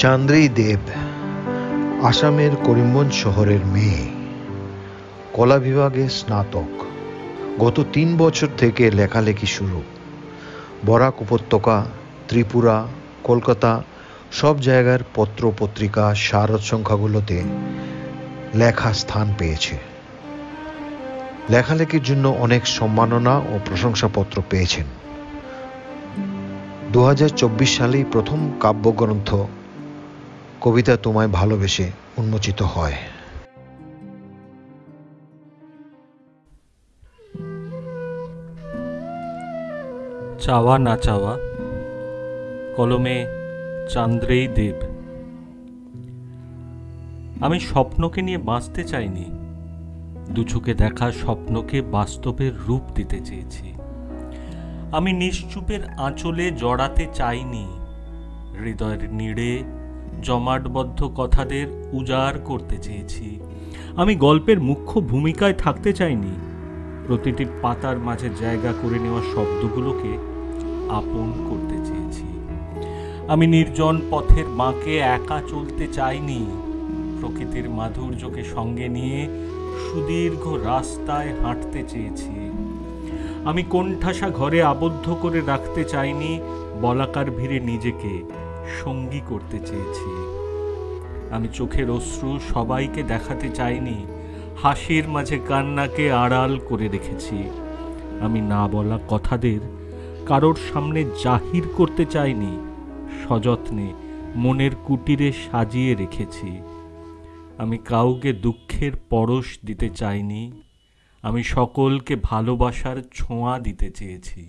চান্দ্রেই দেব আসামের করিমগঞ্জ শহরের মেয়ে, কলা বিভাগে স্নাতক। গত 3 বছর থেকে লেখালেখি শুরু। বরাক উপত্যকা, ত্রিপুরা, কলকাতা সব জায়গার পত্র পত্রিকা শারদ সংখ্যাগুলোতে লেখা স্থান পেয়েছে। লেখালেখির জন্য অনেক সম্মাননা ও প্রশংসাপত্র পেয়েছেন। 2024 সালেই প্রথম কাব্যগ্রন্থ কবিতা তোমায় ভালোবেসে উন্মোচিত হয়। চাওয়া না চাওয়া, কলমে চান্দ্রেই দেব। আমি স্বপ্নকে নিয়ে বাঁচতে চাইনি, দুচোখে দেখা স্বপ্নকে বাস্তবের রূপ দিতে চেয়েছি। আমি নিশ্চুপের আঁচলে জড়াতে চাইনি, হৃদয়ের নীড়ে জমাটবদ্ধ কথাদের উজাড় করতে চেয়েছি। আমি গল্পের মুখ্য ভূমিকায় থাকতে চাইনি, প্রতিটি পাতার মাঝে জায়গা করে নেওয়া শব্দগুলোকে আপন করতে চেয়েছি। আমি নির্জন পথের বাঁকে একা চলতে চাইনি, প্রকৃতির মাধুর্যকে সঙ্গে নিয়ে সুদীর্ঘ রাস্তায় হাঁটতে চেয়েছি। আমি কোণঠাসা ঘরে আবদ্ধ করে রাখতে চাইনি, বলাকার ভিড়ে নিজেকে সঙ্গী করতে চেয়েছি। আমি চোখের অশ্রু সবাইকে দেখাতে চাইনি, হাসির মাঝে কান্নাকে আড়াল করে রেখেছি। আমি না বলা কথাদের কারোর সামনে জাহির করতে চাইনি, সযত্নে মনের কুটিরে সাজিয়ে রেখেছি। আমি কাউকে দুঃখের পরশ দিতে চাইনি, আমি সকলকে ভালোবাসার ছোঁয়া দিতে চেয়েছি।